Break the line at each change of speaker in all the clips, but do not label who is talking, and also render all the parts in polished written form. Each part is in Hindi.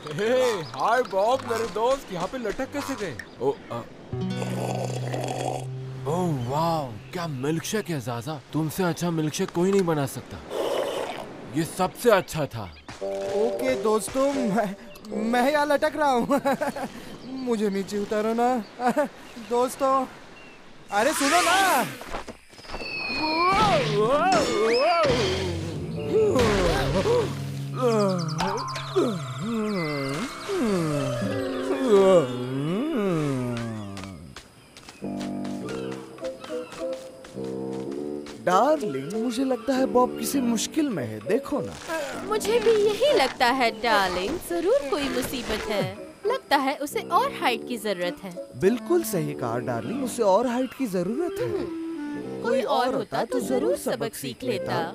हाय बॉब मेरे दोस्त, यहाँ पे लटक कैसे गए? ओह वाह, क्या मिल्कशेक है ज़ाज़ा। तुमसे अच्छा मिल्कशेक कोई नहीं बना सकता। ये सबसे अच्छा था।
ओके दोस्तों, मैं यहाँ लटक रहा हूँ। मुझे नीचे उतारो ना दोस्तों। अरे सुनो ना। डार्लिंग, मुझे लगता है बॉब किसी मुश्किल में है, देखो ना।
मुझे भी यही लगता है डार्लिंग, जरूर कोई मुसीबत है। लगता है उसे और हाइट की जरूरत है।
बिल्कुल सही कहा डार्लिंग, उसे और हाइट की जरूरत है।
कोई और होता तो जरूर सबक सीख लेता।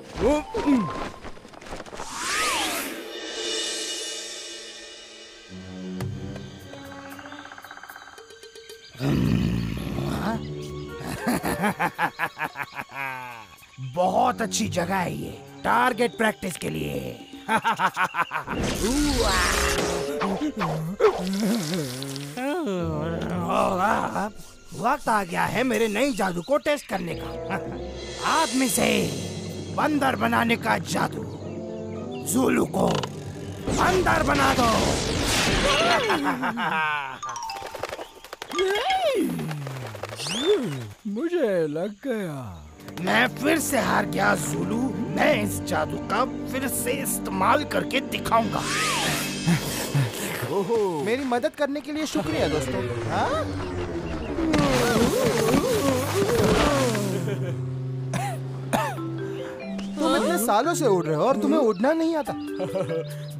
बहुत अच्छी जगह है ये टारगेट प्रैक्टिस के लिए। वक्त आ गया है मेरे नई जादू को टेस्ट करने का। आदमी से बंदर बनाने का जादू। ज़ुलू को बंदर बना दो।
मुझे लग गया।
मैं फिर से हार गया ज़ुलू। मैं इस जादू का फिर से इस्तेमाल करके दिखाऊंगा।
मेरी मदद करने के लिए शुक्रिया दोस्तों। हाँ? तुम इतने सालों से उड़ रहे हो और तुम्हें उड़ना नहीं आता।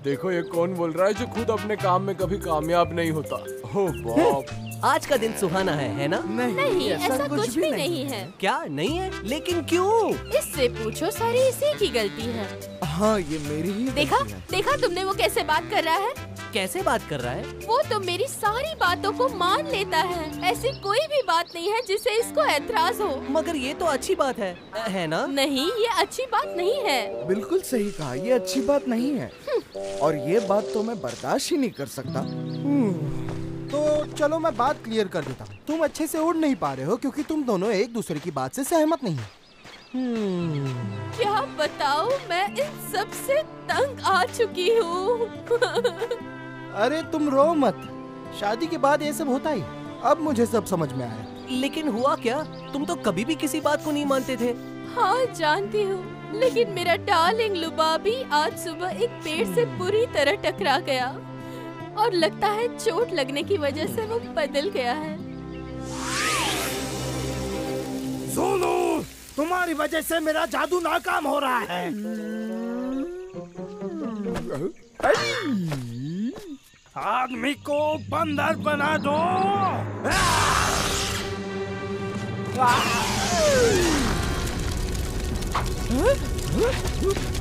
देखो ये कौन बोल रहा है जो खुद अपने काम में कभी कामयाब नहीं होता। ओह बॉब,
आज का दिन सुहाना है ना?
नहीं, ऐसा कुछ भी नहीं है।
क्या नहीं है? लेकिन क्यों?
इससे पूछो, सारी इसी की गलती है।
हाँ, ये मेरी ही
देखा
गलती है।
देखा तुमने वो कैसे बात कर रहा है?
कैसे बात कर रहा है?
वो तो मेरी सारी बातों को मान लेता है। ऐसी कोई भी बात नहीं है जिससे इसको ऐतराज हो।
मगर ये तो अच्छी बात है ना?
नहीं, ये अच्छी बात नहीं है।
बिल्कुल सही कहा, ये अच्छी बात नहीं है। और ये बात तो मैं बर्दाश्त ही नहीं कर सकता। तो चलो मैं बात क्लियर कर देता हूँ। तुम अच्छे से उड़ नहीं पा रहे हो क्योंकि तुम दोनों एक दूसरे की बात से सहमत नहीं हो।
क्या बताऊँ, मैं इन सब से तंग आ चुकी हूँ।
अरे तुम रो मत, शादी के बाद ये सब होता ही। अब मुझे सब समझ में आया।
लेकिन हुआ क्या? तुम तो कभी भी किसी बात को नहीं मानते थे।
हाँ जानती हूँ, लेकिन मेरा डार्लिंग लुबाबी आज सुबह एक पेड़ से बुरी तरह टकरा गया और लगता है चोट लगने की वजह से वो बदल गया है।
ज़ुलू, तुम्हारी वजह से मेरा जादू नाकाम हो रहा है। आदमी को बंदर बना दो।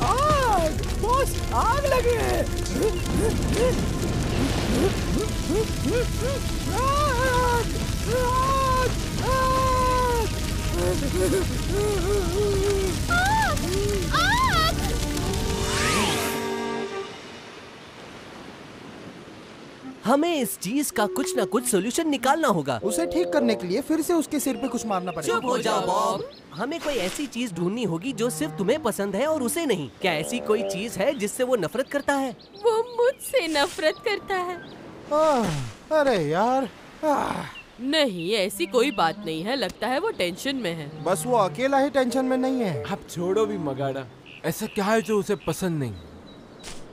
आग, बॉस, आग लगी है। आग, आग, आग।
हमें इस चीज का कुछ न कुछ सोल्यूशन निकालना होगा।
उसे ठीक करने के लिए फिर से उसके सिर पे कुछ मारना पड़ेगा।
चुप हो जाओ बॉब। हमें कोई ऐसी चीज ढूंढनी होगी जो सिर्फ तुम्हें पसंद है और उसे नहीं। क्या ऐसी कोई चीज है जिससे वो नफरत करता है?
वो मुझसे नफरत करता है।
अरे यार,
नहीं, ऐसी कोई बात नहीं है। लगता है वो टेंशन में है।
बस वो अकेला ही टेंशन में नहीं है।
आप छोड़ो भी मगाड़ा। ऐसा क्या है जो उसे पसंद नहीं?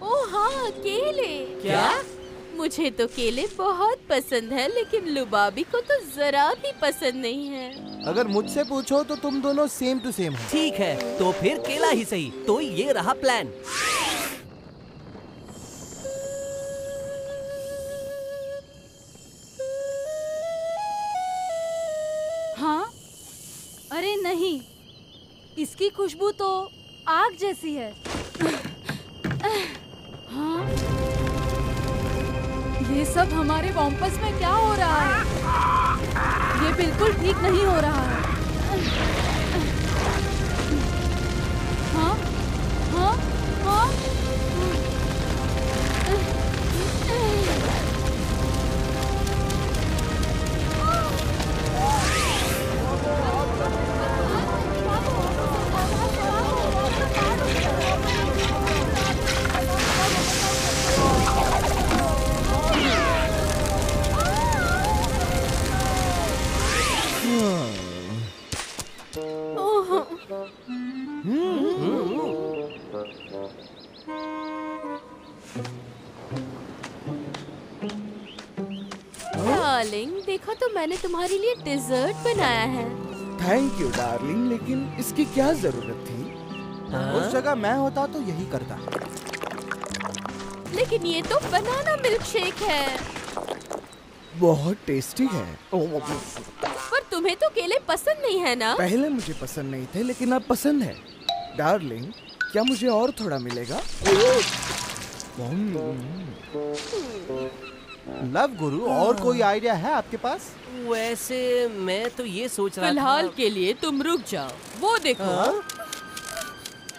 ओह हाँ, केले।
क्या?
मुझे तो केले बहुत पसंद है, लेकिन लुबाबी को तो जरा भी पसंद नहीं है।
अगर मुझसे पूछो तो तुम दोनों सेम टू सेम हो।
ठीक है, तो फिर केला ही सही। तो ये रहा प्लान।
हाँ? अरे नहीं, इसकी खुशबू तो आग जैसी है। हाँ? ये सब हमारे वॉम्पस में क्या हो रहा है? ये बिल्कुल ठीक नहीं हो रहा है। हाँ? हाँ? हाँ?
डार्लिंग, देखो तो मैंने तुम्हारे लिए डेजर्ट बनाया है।
थैंक यू डार्लिंग, लेकिन इसकी क्या जरूरत थी? उस जगह मैं होता तो यही करता।
लेकिन ये तो बनाना मिल्क शेक है।
बहुत टेस्टी है।
पर तुम्हें तो केले पसंद नहीं है ना?
पहले मुझे पसंद नहीं थे, लेकिन अब पसंद है। डार्लिंग, क्या मुझे और थोड़ा मिलेगा?
लव गुरु, और कोई आइडिया है आपके पास?
वैसे मैं तो ये सोच रहा था।
फिलहाल के लिए तुम रुक जाओ, वो देखो।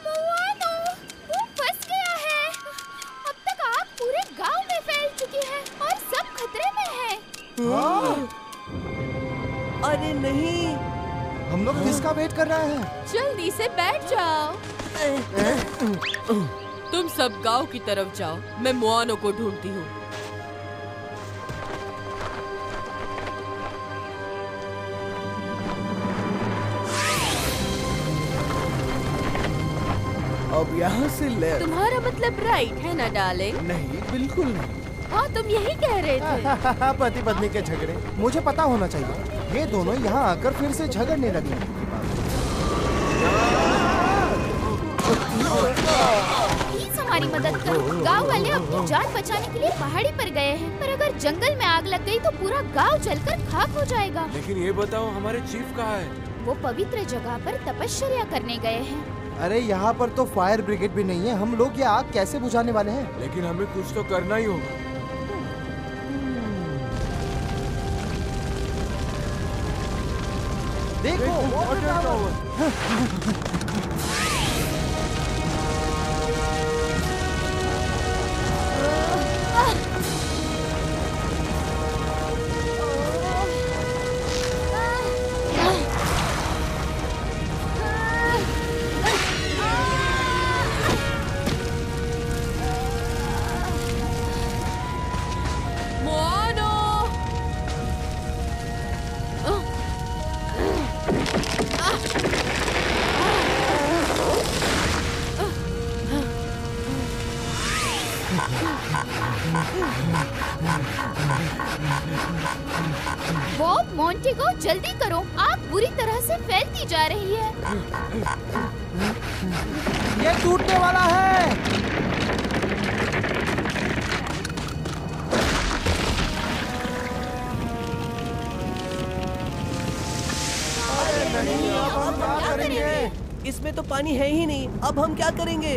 मोआनो, वो फंस गया है। अब तक आग पूरे गांव में फैल चुकी है और सब खतरे में है।
अरे नहीं,
हम लोग किसका वेट कर रहे हैं?
जल्दी से बैठ जाओ। तुम सब गांव की तरफ जाओ, मैं मोआनो को ढूंढती हूँ।
अब यहाँ से लेफ्ट।
तुम्हारा मतलब राइट है ना डार्लिंग?
नहीं, बिल्कुल नहीं।
हाँ, तुम यही कह रहे थे।
पति पत्नी के झगड़े, मुझे पता होना चाहिए। ये दोनों यहाँ आकर फिर से झगड़ने लगे।
प्लीज हमारी मदद करो। गांव वाले अपनी जान बचाने के लिए पहाड़ी पर गए हैं, पर अगर जंगल में आग लग गई तो पूरा गांव जलकर खाक हो जाएगा।
लेकिन ये बताओ, हमारे चीफ कहाँ है?
वो पवित्र जगह पर तपस्या करने गए हैं।
अरे यहाँ पर तो फायर ब्रिगेड भी नहीं है, हम लोग ये आग कैसे बुझाने वाले हैं?
लेकिन हमें कुछ तो करना ही होगा।
देखो, वाटर टावर।
मोआनो!
बॉब, मोंटेगो, जल्दी करो, आग बुरी तरह से फैलती जा रही है।
ये टूटने वाला है।
क्या करेंगे?
इसमें तो पानी है ही नहीं। अब हम क्या करेंगे?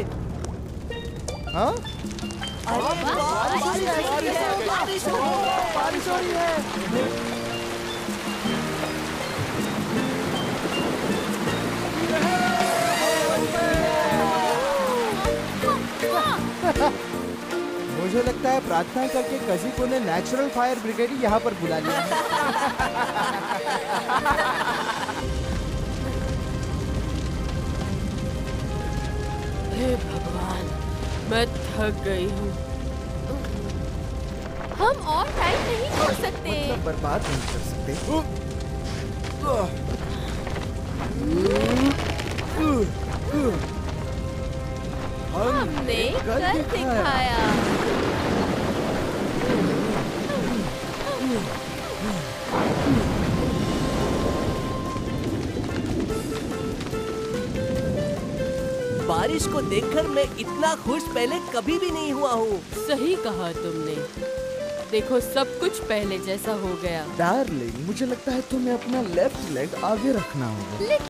हाँ?
बारिश हो रही है।
मुझे लगता है प्रार्थना करके कजिको ने नेचुरल फायर ब्रिगेड ही यहाँ पर बुला लिया है।
हे भगवान, मैं थक गई हूँ। हम और टाइम नहीं खो सकते।
मतलब बर्बाद नहीं कर सकते।
हमने कर दिखाया।
बारिश को देखकर मैं इतना खुश पहले कभी भी नहीं हुआ हूँ।
सही कहा तुमने। देखो, सब कुछ पहले जैसा हो गया।
डार्लिंग, मुझे लगता है तुम्हें अपना लेफ्ट लेग आगे रखना होगा।